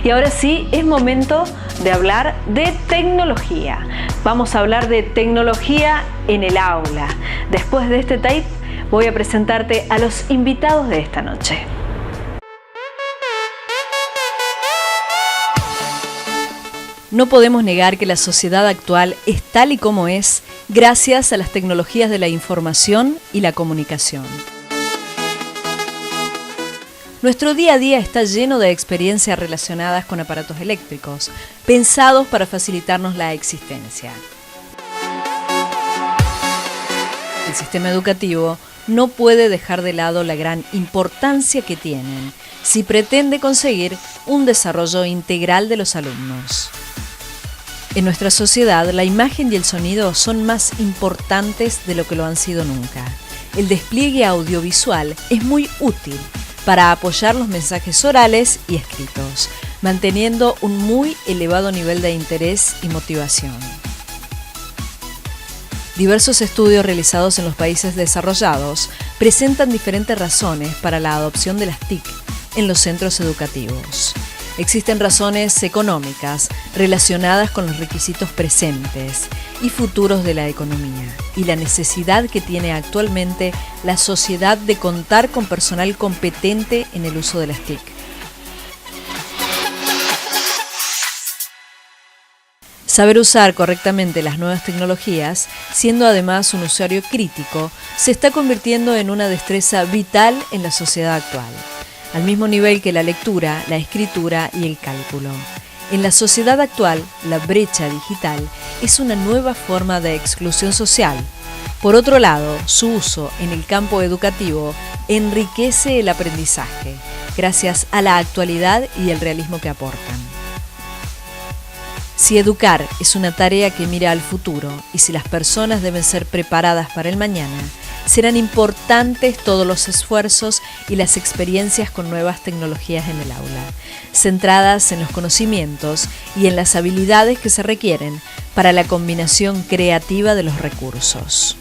Y ahora sí, es momento de hablar de tecnología. Vamos a hablar de tecnología en el aula. Después de este tape, voy a presentarte a los invitados de esta noche. No podemos negar que la sociedad actual es tal y como es gracias a las tecnologías de la información y la comunicación. Nuestro día a día está lleno de experiencias relacionadas con aparatos eléctricos, pensados para facilitarnos la existencia. El sistema educativo no puede dejar de lado la gran importancia que tienen si pretende conseguir un desarrollo integral de los alumnos. En nuestra sociedad, la imagen y el sonido son más importantes de lo que lo han sido nunca. El despliegue audiovisual es muy útil para apoyar los mensajes orales y escritos, manteniendo un muy elevado nivel de interés y motivación. Diversos estudios realizados en los países desarrollados presentan diferentes razones para la adopción de las TIC en los centros educativos. Existen razones económicas relacionadas con los requisitos presentes y futuros de la economía y la necesidad que tiene actualmente la sociedad de contar con personal competente en el uso de las TIC. Saber usar correctamente las nuevas tecnologías, siendo además un usuario crítico, se está convirtiendo en una destreza vital en la sociedad actual, al mismo nivel que la lectura, la escritura y el cálculo. En la sociedad actual, la brecha digital es una nueva forma de exclusión social. Por otro lado, su uso en el campo educativo enriquece el aprendizaje, gracias a la actualidad y el realismo que aportan. Si educar es una tarea que mira al futuro y si las personas deben ser preparadas para el mañana, serán importantes todos los esfuerzos y las experiencias con nuevas tecnologías en el aula, centradas en los conocimientos y en las habilidades que se requieren para la combinación creativa de los recursos.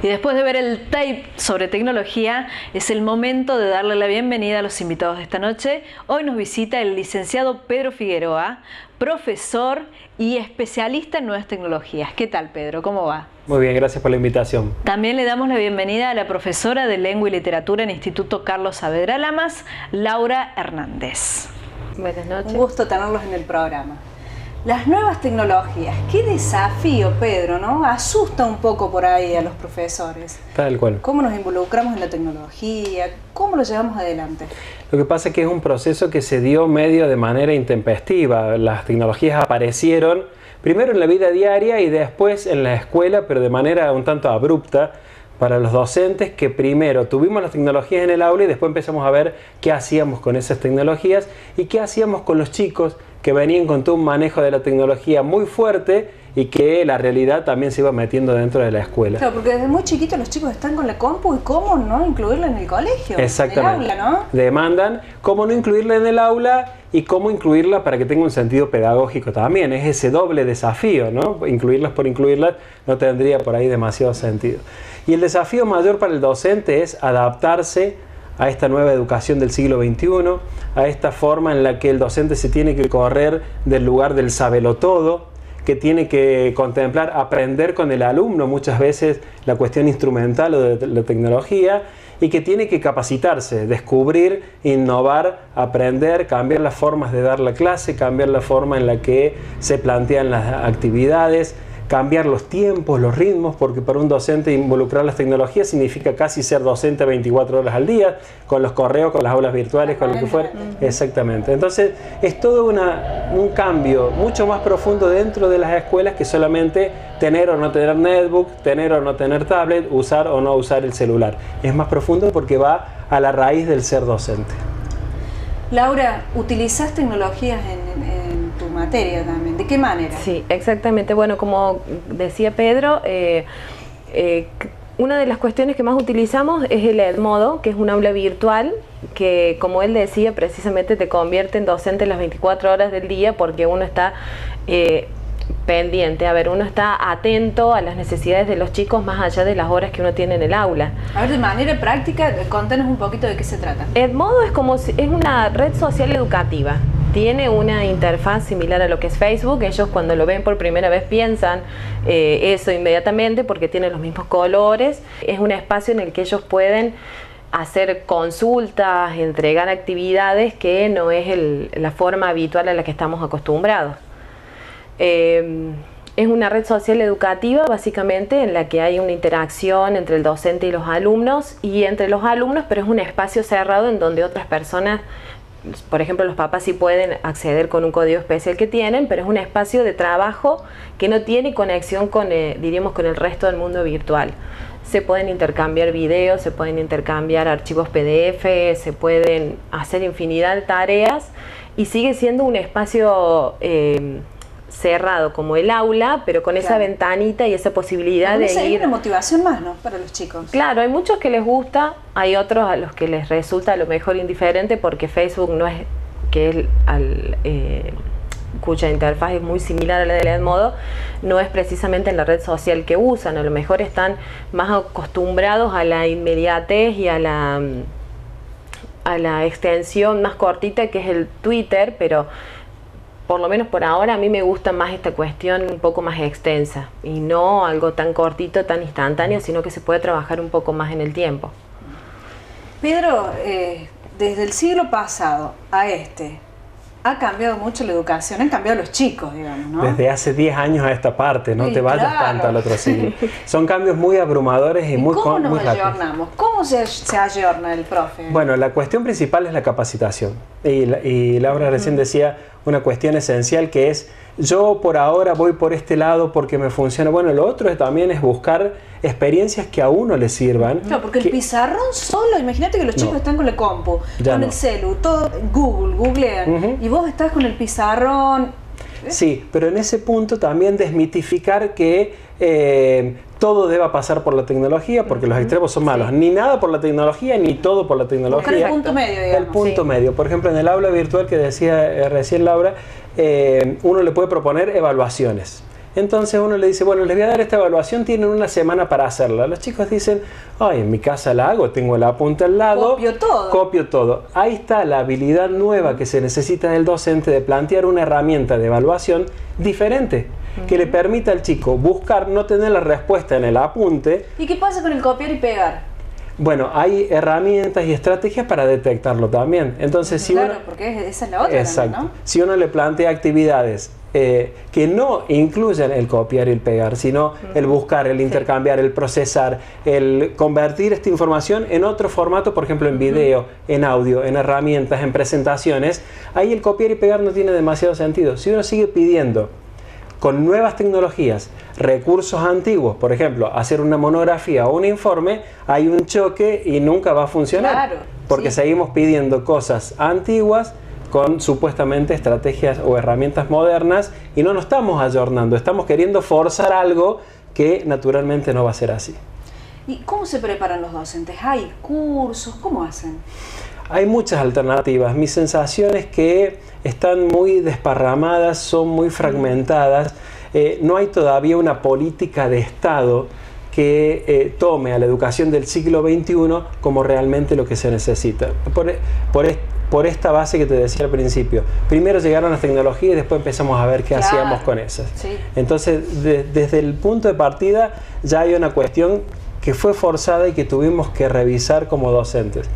Y después de ver el tape sobre tecnología, es el momento de darle la bienvenida a los invitados de esta noche. Hoy nos visita el licenciado Pedro Figueroa, profesor y especialista en nuevas tecnologías. ¿Qué tal, Pedro? ¿Cómo va? Muy bien, gracias por la invitación. También le damos la bienvenida a la profesora de Lengua y Literatura en Instituto Carlos Saavedra Lamas, Laura Hernández. Buenas noches. Un gusto tenerlos en el programa. Las nuevas tecnologías, qué desafío, Pedro, ¿no? Asusta un poco por ahí a los profesores. Tal cual. ¿Cómo nos involucramos en la tecnología? ¿Cómo lo llevamos adelante? Lo que pasa es que es un proceso que se dio medio de manera intempestiva. Las tecnologías aparecieron primero en la vida diaria y después en la escuela, pero de manera un tanto abrupta para los docentes, que primero tuvimos las tecnologías en el aula y después empezamos a ver qué hacíamos con esas tecnologías y qué hacíamos con los chicos que venían con todo un manejo de la tecnología muy fuerte y que la realidad también se iba metiendo dentro de la escuela. Claro, porque desde muy chiquitos los chicos están con la compu y cómo no incluirla en el colegio, exactamente, en el aula, ¿no? Demandan cómo no incluirla en el aula y cómo incluirla para que tenga un sentido pedagógico también. Es ese doble desafío, ¿no? Incluirlas por incluirlas no tendría por ahí demasiado sentido. Y el desafío mayor para el docente es adaptarse a esta nueva educación del siglo XXI, a esta forma en la que el docente se tiene que correr del lugar del sabelotodo, que tiene que contemplar, aprender con el alumno muchas veces la cuestión instrumental o de la tecnología, y que tiene que capacitarse, descubrir, innovar, aprender, cambiar las formas de dar la clase, cambiar la forma en la que se plantean las actividades, cambiar los tiempos, los ritmos, porque para un docente involucrar las tecnologías significa casi ser docente 24 horas al día, con los correos, con las aulas virtuales, con lo que fuera. Exactamente. Entonces, es todo un cambio mucho más profundo dentro de las escuelas que solamente tener o no tener netbook, tener o no tener tablet, usar o no usar el celular. Es más profundo porque va a la raíz del ser docente. Laura, ¿utilizás tecnologías en tu materia también? ¿De qué manera? Sí, exactamente. Bueno, como decía Pedro, una de las cuestiones que más utilizamos es el Edmodo, que es un aula virtual que, como él decía, precisamente te convierte en docente las 24 horas del día porque uno está pendiente, uno está atento a las necesidades de los chicos más allá de las horas que uno tiene en el aula. A ver, de manera práctica, contanos un poquito de qué se trata. Edmodo es una red social educativa. Tiene una interfaz similar a lo que es Facebook. Ellos cuando lo ven por primera vez piensan eso inmediatamente porque tiene los mismos colores. Es un espacio en el que ellos pueden hacer consultas, entregar actividades que no es la forma habitual a la que estamos acostumbrados. Es una red social educativa básicamente en la que hay una interacción entre el docente y los alumnos y entre los alumnos, pero es un espacio cerrado en donde otras personas, por ejemplo los papás sí pueden acceder con un código especial que tienen, pero es un espacio de trabajo que no tiene conexión con, diríamos, con el resto del mundo virtual. Se pueden intercambiar videos, se pueden intercambiar archivos PDF, se pueden hacer infinidad de tareas y sigue siendo un espacio cerrado como el aula, pero con esa ventanita y esa posibilidad de ir. Hay una motivación más, ¿no? Para los chicos. Claro, hay muchos que les gusta, hay otros a los que les resulta a lo mejor indiferente porque Facebook no es, que es cuya interfaz es muy similar a la de Edmodo, no es precisamente en la red social que usan, a lo mejor están más acostumbrados a la inmediatez y a la extensión más cortita que es el Twitter, pero por lo menos por ahora a mí me gusta más esta cuestión un poco más extensa y no algo tan cortito, tan instantáneo, sino que se puede trabajar un poco más en el tiempo. Pedro, desde el siglo pasado a ha cambiado mucho la educación, han cambiado los chicos, digamos, ¿no? Desde hace 10 años a esta parte, no Sí, te vayas claro. tanto al otro siglo. Son cambios muy abrumadores y muy ¿Cómo nos muy rápidos. ayornamos? ¿Cómo se ayorna el profe? Bueno, la cuestión principal es la capacitación. Y Laura recién decía una cuestión esencial que es, yo por ahora voy por este lado porque me funciona. Bueno, lo otro también es buscar experiencias que a uno le sirvan. Claro, porque el pizarrón solo, imagínate que los chicos están con la compu, Ya con no. el celu, todo googlean, y vos estás con el pizarrón. Sí, pero en ese punto también desmitificar que todo deba pasar por la tecnología, porque los extremos son malos. Ni nada por la tecnología, ni todo por la tecnología. Buscar el punto medio, digamos. El punto medio. Por ejemplo, en el aula virtual que decía recién Laura, uno le puede proponer evaluaciones. Entonces uno le dice, bueno, les voy a dar esta evaluación, tienen una semana para hacerla. Los chicos dicen, ay, en mi casa la hago, tengo el apunte al lado. Copio todo. Ahí está la habilidad nueva que se necesita del docente de plantear una herramienta de evaluación diferente, que le permita al chico buscar, no tener la respuesta en el apunte. ¿Y qué pasa con el copiar y pegar? Bueno, hay herramientas y estrategias para detectarlo también. Entonces, si claro, uno, porque esa es la otra exacto, también, ¿no? Si uno le plantea actividades que no incluyan el copiar y el pegar, sino el buscar, el intercambiar, el procesar, el convertir esta información en otro formato, por ejemplo en video, en audio, en herramientas, en presentaciones, ahí el copiar y pegar no tiene demasiado sentido. Si uno sigue pidiendo con nuevas tecnologías, recursos antiguos, por ejemplo, hacer una monografía o un informe, hay un choque y nunca va a funcionar. Claro, porque seguimos pidiendo cosas antiguas con supuestamente estrategias o herramientas modernas y no nos estamos ayornando, estamos queriendo forzar algo que naturalmente no va a ser así. ¿Y cómo se preparan los docentes? ¿Hay cursos? ¿Cómo hacen? Hay muchas alternativas. Mi sensación es que están muy desparramadas, son muy fragmentadas. No hay todavía una política de Estado que tome a la educación del siglo XXI como realmente lo que se necesita. Por esta base que te decía al principio. Primero llegaron las tecnologías y después empezamos a ver qué hacíamos con esas. Sí. Entonces, desde el punto de partida ya hay una cuestión que fue forzada y que tuvimos que revisar como docentes.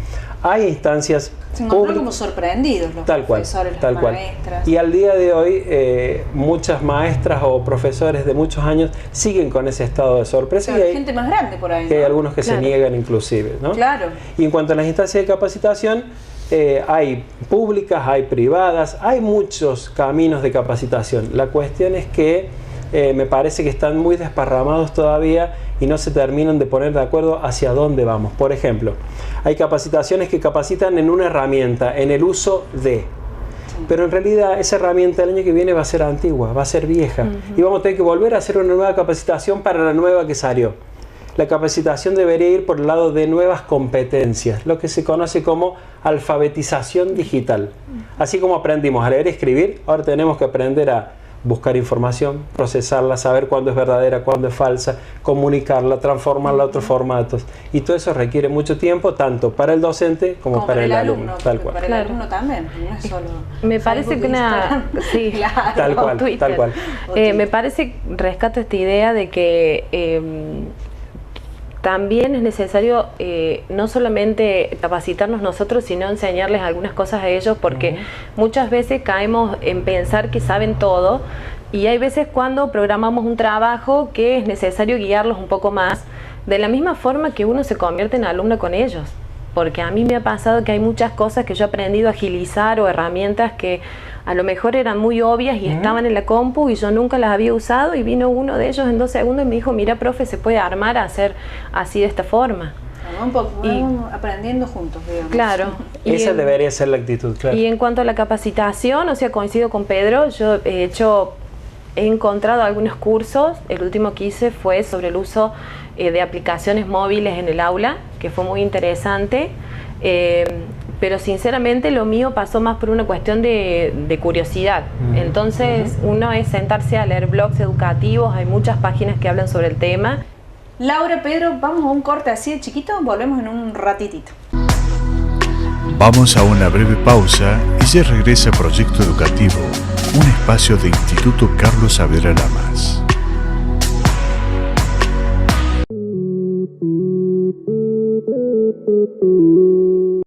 Hay instancias Se encontraron públicas, como sorprendidos los profesores, las maestras. Y al día de hoy muchas maestras o profesores de muchos años siguen con ese estado de sorpresa. Pero Y hay hay gente más grande por ahí, que hay ¿no? algunos que se niegan inclusive, ¿no? Claro. Y en cuanto a las instancias de capacitación, hay públicas, hay privadas, hay muchos caminos de capacitación. La cuestión es que me parece que están muy desparramados todavía y no se terminan de poner de acuerdo hacia dónde vamos. Por ejemplo, hay capacitaciones que capacitan en una herramienta, en el uso de. Pero en realidad esa herramienta el año que viene va a ser antigua, va a ser vieja. Y vamos a tener que volver a hacer una nueva capacitación para la nueva que salió. la capacitación debería ir por el lado de nuevas competencias, lo que se conoce como alfabetización digital. Así como aprendimos a leer y escribir, ahora tenemos que aprender a buscar información, procesarla, saber cuándo es verdadera, cuándo es falsa, comunicarla, transformarla a otros formatos. Y todo eso requiere mucho tiempo, tanto para el docente como para el alumno. Tal cual. Para el alumno también, no es solo me parece que sí, claro. Tal cual, tal cual. Me parece, rescato esta idea de que también es necesario no solamente capacitarnos nosotros, sino enseñarles algunas cosas a ellos, porque muchas veces caemos en pensar que saben todo, y hay veces cuando programamos un trabajo que es necesario guiarlos un poco más, de la misma forma que uno se convierte en alumno con ellos. Porque a mí me ha pasado que hay muchas cosas que yo he aprendido a agilizar, o herramientas que a lo mejor eran muy obvias y estaban en la compu y yo nunca las había usado, y vino uno de ellos en 2 segundos y me dijo, mira, profe, se puede armar a hacer así de esta forma. Vamos aprendiendo juntos, digamos. Claro. Esa debería ser la actitud, claro. Y en cuanto a la capacitación, o sea, coincido con Pedro, yo he encontrado algunos cursos. El último que hice fue sobre el uso de aplicaciones móviles en el aula, que fue muy interesante, pero sinceramente lo mío pasó más por una cuestión de curiosidad. Entonces uno es sentarse a leer blogs educativos, hay muchas páginas que hablan sobre el tema. Laura, Pedro, vamos a un corte así de chiquito, volvemos en un ratitito. Vamos a una breve pausa y ya regresa Proyecto Educativo, un espacio de Instituto Carlos Saavedra Lamas.